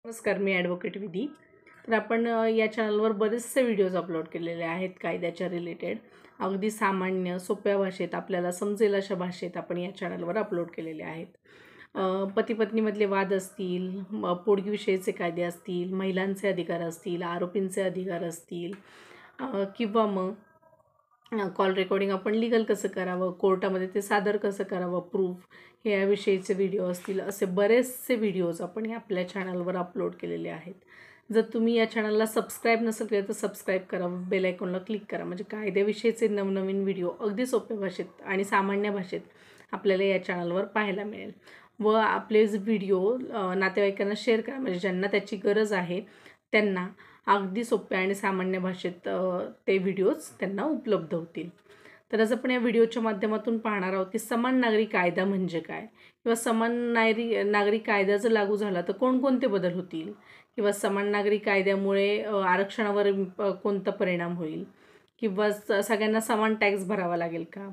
नमस्कार, मी ॲडव्होकेट विधी. तर आपण या चॅनलवर बरेचसे व्हिडिओज अपलोड केलेले आहेत कायद्याच्या रिलेटेड. अगदी सामान्य सोप्या भाषेत आपल्याला समजेल अशा भाषेत आपण या चॅनलवर अपलोड केलेले आहेत. पती पत्नीमधले वाद असतील, पोटगीविषयीचे कायदे असतील, महिलांचे अधिकार असतील, आरोपींचे अधिकार असतील, किंवा मग कॉल रेकॉर्डिंग आपण लीगल कसं करावं, कोर्टामध्ये ते सादर कसं करावं, प्रूफ, हे याविषयीचे व्हिडिओ असतील. असे बरेचसे व्हिडिओज आपण आपल्या चॅनलवर अपलोड केलेले आहेत. जर तुम्ही या चॅनलला सबस्क्राईब नसेल केलं तर सबस्क्राईब करा, बेल आयकॉनला क्लिक करा, म्हणजे कायद्याविषयीचे नवनवीन व्हिडिओ अगदी सोप्या भाषेत आणि सामान्य भाषेत आपल्याला या चॅनलवर पाहायला मिळेल. व आपले व्हिडिओ नातेवाईकांना शेअर करा, म्हणजे ज्यांना त्याची गरज आहे त्यांना अगदी सोप्या आणि सामान्य भाषेत ते व्हिडिओज त्यांना उपलब्ध होतील. तर आज आपण या व्हिडिओच्या माध्यमातून पाहणार आहोत की समान नागरी कायदा म्हणजे काय, किंवा समान नागरी कायदा जर लागू झाला तर कोणकोणते बदल होतील, किंवा समान नागरी कायद्यामुळे आरक्षणावर कोणता परिणाम होईल, किंवा सगळ्यांना समान टॅक्स भरावा लागेल का.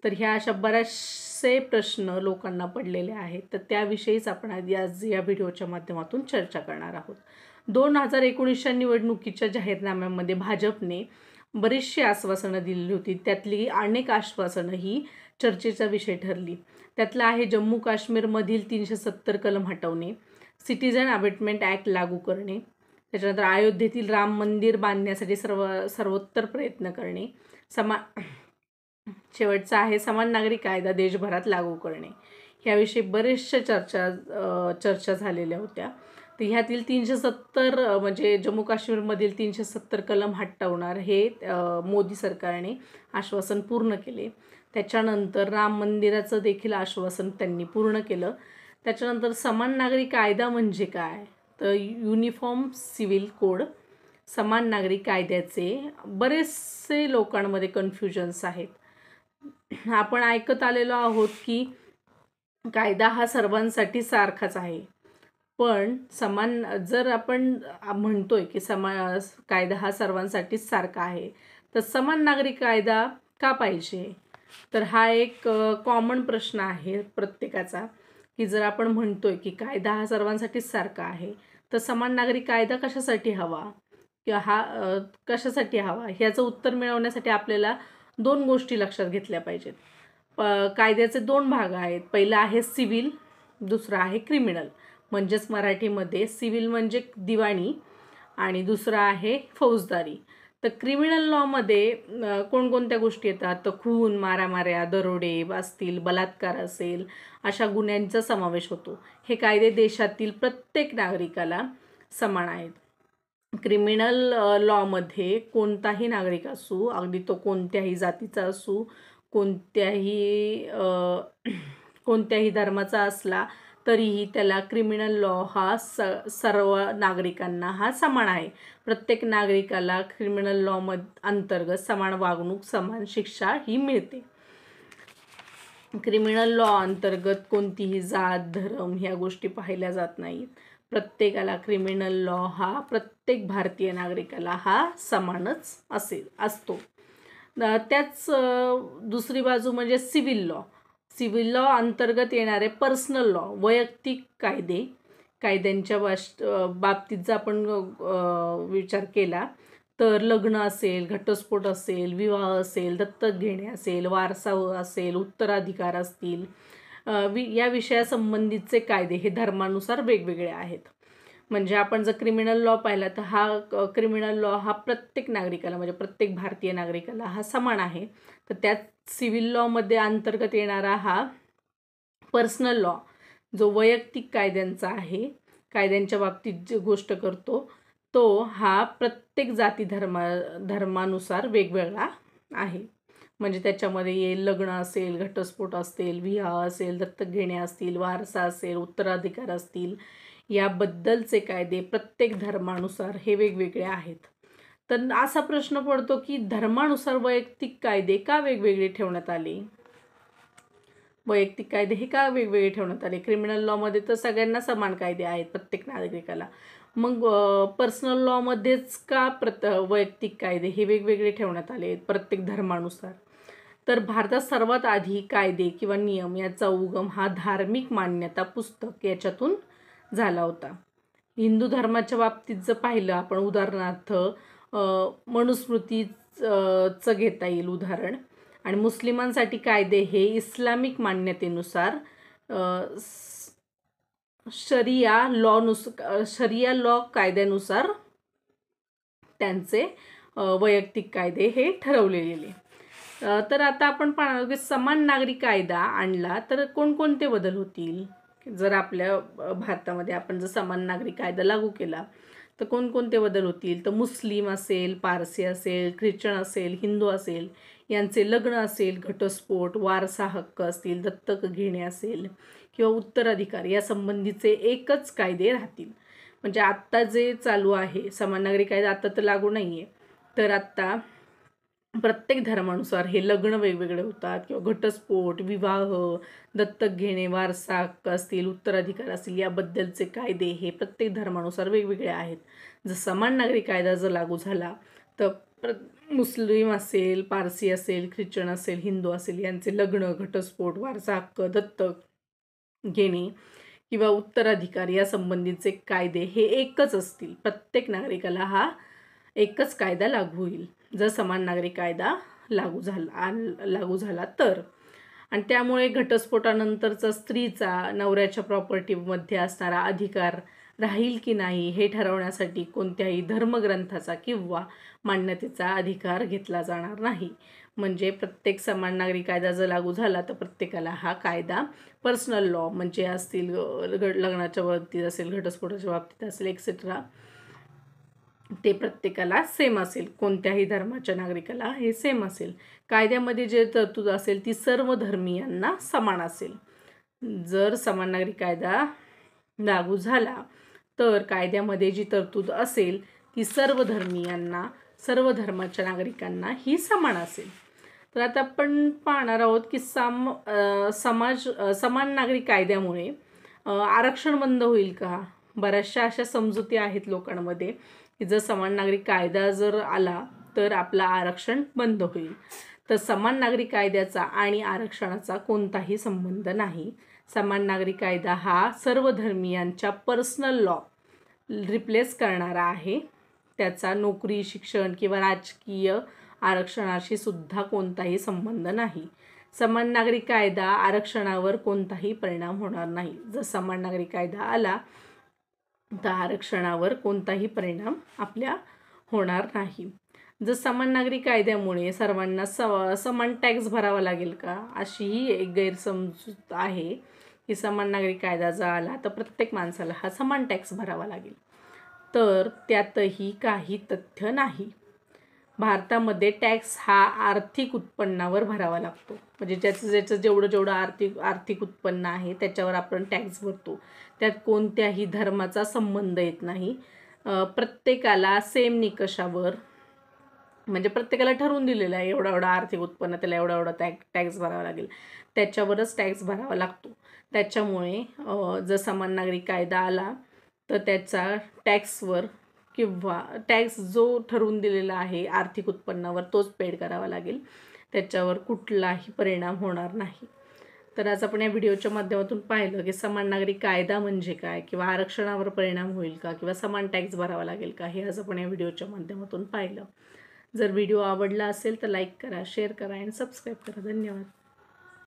तर ह्या अशा बरेचसे प्रश्न लोकांना पडलेले आहेत. तर त्याविषयीच आपण आज या व्हिडिओच्या माध्यमातून चर्चा करणार आहोत. 2019च्या निवडणुकीच्या जाहीरनाम्यामध्ये भाजपने बरीचशी आश्वासनं दिलेली होती. त्यातली अनेक आश्वासनं ही चर्चेचा विषय ठरली. त्यातलं आहे जम्मू काश्मीरमधील 370 कलम हटवणे, सिटिझन अबेटमेंट ॲक्ट लागू करणे, त्याच्यानंतर अयोध्येतील राम मंदिर बांधण्यासाठी सर्वोत्तर प्रयत्न करणे, शेवटचा आहे समान नागरी कायदा देशभरात लागू करणे. ह्याविषयी बरेचशा चर्चा झालेल्या होत्या. तर ह्यातील 370 म्हणजे जम्मू काश्मीरमधील 370 कलम हटवणार हे मोदी सरकारने आश्वासन पूर्ण केले. त्याच्यानंतर राम मंदिराचं देखील आश्वासन त्यांनी पूर्ण केलं. त्याच्यानंतर समान नागरी कायदा म्हणजे काय, तर युनिफॉर्म सिव्हिल कोड, समान नागरी कायद्याचे बरेचसे लोकांमध्ये कन्फ्युजन्स आहेत. आपण ऐकत आलेलो आहोत की कायदा हा सर्वांसाठी सारखाच आहे, पण जर आपण म्हणतोय की कायदा हा सर्वांसाठीच सारखा आहे, तर समान नागरी कायदा का पाहिजे. तर हा एक कॉमन प्रश्न आहे प्रत्येकाचा, की जर आपण म्हणतोय की कायदा हा सर्वांसाठीच सारखा आहे, तर समान नागरी कायदा कशासाठी हवा, किंवा कशासाठी हवा, ह्याचं उत्तर मिळवण्यासाठी आपल्याला 2 गोष्टी लक्षात घेतल्या पाहिजेत. कायद्याचे 2 भाग आहेत. पहिला आहे सिव्हिल, दुसरा आहे क्रिमिनल. म्हणजेच मराठीमध्ये सिव्हिल म्हणजे दिवाणी आणि दुसरा आहे फौजदारी. तर क्रिमिनल लॉमध्ये कोणकोणत्या गोष्टी येतात, तर खून, मारामाऱ्या, दरोडे असतील, बलात्कार असेल, अशा गुन्ह्यांचा समावेश होतो. हे कायदे देशातील प्रत्येक नागरिकाला समान आहेत. क्रिमिनल लॉमध्ये कोणताही नागरिक असू, अगदी तो कोणत्याही जातीचा असू, कोणत्याही धर्माचा असला तरीही त्याला क्रिमिनल लॉ हा सर्व नागरिकांना हा समान आहे. प्रत्येक नागरिकाला क्रिमिनल लॉ अंतर्गत समान वागणूक, समान शिक्षा ही मिळते. क्रिमिनल लॉ अंतर्गत कोणतीही जात, धर्म ह्या गोष्टी पाहिल्या जात नाहीत. प्रत्येकाला क्रिमिनल लॉ हा प्रत्येक भारतीय नागरिकाला हा समानच असतो. त्याच दुसरी बाजू म्हणजे सिव्हिल लॉ. सिव्हिल लॉ अंतर्गत येणारे पर्सनल लॉ, वैयक्तिक कायद्यांच्या बाबतीत जर आपण विचार केला तर लग्न असेल, घटस्फोट असेल, विवाह असेल, दत्तक घेणे असेल, वारसा असेल, उत्तराधिकार असतील, या विषयासंबंधीचे कायदे हे धर्मानुसार वेगवेगळे आहेत. म्हणजे आपण जर क्रिमिनल लॉ पाहिला तर हा क्रिमिनल लॉ हा प्रत्येक नागरिकाला, म्हणजे प्रत्येक भारतीय नागरिकाला हा समान आहे. तर त्यात सिव्हिल लॉमध्ये अंतर्गत येणारा हा पर्सनल लॉ जो वैयक्तिक कायद्यांचा आहे, कायद्यांच्या बाबतीत जी गोष्ट करतो, तो हा प्रत्येक जाती धर्मानुसार वेगवेगळा आहे. म्हणजे त्याच्यामध्ये लग्न असेल, घटस्फोट असेल, विवाह असेल, दत्तक घेणे असतील, वारसा असेल, उत्तराधिकार असतील, याबद्दलचे कायदे प्रत्येक धर्मानुसार हे वेगवेगळे आहेत. तर असा प्रश्न पडतो की धर्मानुसार वैयक्तिक कायदे का वेगवेगळे ठेवण्यात आले. वैयक्तिक कायदे हे का वेगवेगळे ठेवण्यात आले. क्रिमिनल लॉमध्ये तर सगळ्यांना समान कायदे आहेत प्रत्येक नागरिकाला. मग पर्सनल लॉमध्येच का वैयक्तिक कायदे हे वेगवेगळे ठेवण्यात आले प्रत्येक धर्मानुसार. तर भारतात सर्वात आधी कायदे किंवा नियम याचा उगम हा धार्मिक मान्यता पुस्तक याच्यातून झाला होता. हिंदू धर्माच्या बाबतीत जर पाहिलं आपण उदाहरणार्थ मनुस्मृतीचं घेता येईल उदाहरण. आणि मुस्लिमांसाठी कायदे हे इस्लामिक मान्यतेनुसार शरिया लॉ कायद्यानुसार त्यांचे वैयक्तिक कायदे हे ठरवले गेले. तर आता आपण पाहणार की समान नागरी कायदा आणला तर कोणकोणते बदल होतील. जर आपल्या भारतामध्ये आपण जर समान नागरी कायदा लागू केला तर कोणकोणते बदल होतील. तर मुस्लिम असेल, पारसी असेल, ख्रिश्चन असेल, हिंदू असेल यांचे लग्न असेल, घटस्फोट, वारसा हक्क असतील, दत्तक घेणे असेल किंवा उत्तराधिकार या संबंधीचे एकच कायदे राहतील. म्हणजे आत्ता जे चालू आहे समान नागरी कायदा आता तर लागू नाही आहे, तर आत्ता प्रत्येक धर्मानुसार हे लग्न वेगवेगळे होतात किंवा घटस्फोट, विवाह, दत्तक घेणे, वारसा हक्क असतील, उत्तराधिकार असतील याबद्दलचे कायदे हे प्रत्येक धर्मानुसार वेगवेगळे आहेत. जर समान नागरी कायदा जर लागू झाला तर मुस्लिम असेल, पारसी असेल, ख्रिश्चन असेल, हिंदू असेल यांचे लग्न, घटस्फोट, वारसा हक्क, दत्तक घेणे किंवा उत्तराधिकार या संबंधीचे कायदे हे एकच असतील. प्रत्येक नागरिकाला हा एकच कायदा लागू होईल जर समान नागरी कायदा लागू झाला तर. आणि त्यामुळे घटस्फोटानंतरचा स्त्रीचा नवऱ्याच्या प्रॉपर्टीमध्ये असणारा अधिकार राहील की नाही हे ठरवण्यासाठी कोणत्याही धर्मग्रंथाचा किंवा मान्यतेचा अधिकार घेतला जाणार नाही. म्हणजे प्रत्येक समान नागरी कायदा जर लागू झाला तर प्रत्येकाला हा कायदा पर्सनल लॉ म्हणजे असतील लग्नाच्या बाबतीत असेल, घटस्फोटाच्या बाबतीत असेल एक्सेट्रा, ते प्रत्येकाला सेम असेल. कोणत्याही धर्माच्या नागरिकाला हे सेम असेल. कायद्यामध्ये जे तरतूद असेल ती सर्व धर्मीयांना समान असेल. जर समान नागरी कायदा लागू झाला तर कायद्यामध्ये जी तरतूद असेल ती सर्व धर्मीयांना, सर्व धर्माच्या नागरिकांना ही समान असेल. तर आता आपण पाहणार आहोत की समान नागरी कायद्यामुळे आरक्षण बंद होईल का. बऱ्याचशा अशा समजुती आहेत लोकांमध्ये की जर समान नागरी कायदा जर आला तर आपलं आरक्षण बंद होईल. तर समान नागरी कायद्याचा आणि आरक्षणाचा कोणताही संबंध नाही. समान नागरी कायदा हा सर्व धर्मीयांच्या पर्सनल लॉ रिप्लेस करणारा आहे. त्याचा नोकरी, शिक्षण किंवा राजकीय आरक्षणाशी सुद्धा कोणताही संबंध नाही. समान नागरी कायदा आरक्षणावर कोणताही परिणाम होणार नाही. जर समान नागरी कायदा आला तर आरक्षणावर कोणताही परिणाम आपल्या होणार नाही. जर समान नागरी कायद्यामुळे सर्वांना समान टॅक्स भरावा लागेल का, अशीही एक गैरसमजूत आहे की समान नागरी कायदा जर आला तर प्रत्येक माणसाला हा समान टॅक्स भरावा लागेल. तर त्यातही काही तथ्य नाही. भारतामध्ये टॅक्स हा आर्थिक उत्पन्नावर भरावा लागतो. म्हणजे ज्याचं जेवढं आर्थिक उत्पन्न आहे त्याच्यावर आपण टॅक्स भरतो. त्यात कोणत्याही धर्माचा संबंध येत नाही. प्रत्येकाला सेम निकषावर, म्हणजे प्रत्येकाला ठरवून दिलेलं आहे एवढा आर्थिक उत्पन्न त्याला एवढा टॅक्स भरावा लागेल, त्याच्यावरच टॅक्स भरावा लागतो. त्याच्यामुळे जर समान नागरी कायदा आला तर त्याचा टॅक्सवर किंवा टॅक्स जो ठरवून दिलेला आहे आर्थिक उत्पन्नावर तोच पेड करावा लागेल. त्याच्यावर कुठलाही परिणाम होणार नाही. तर आज आपण या व्हिडिओच्या माध्यमातून पाहिलं की समान नागरी कायदा म्हणजे काय, किंवा आरक्षणावर परिणाम होईल का, किंवा समान टॅक्स भरावा लागेल का, हे आज आपण या व्हिडिओच्या माध्यमातून पाहिलं. जर व्हिडिओ आवडला असेल तर लाईक करा, शेअर करा आणि सबस्क्राईब करा. धन्यवाद.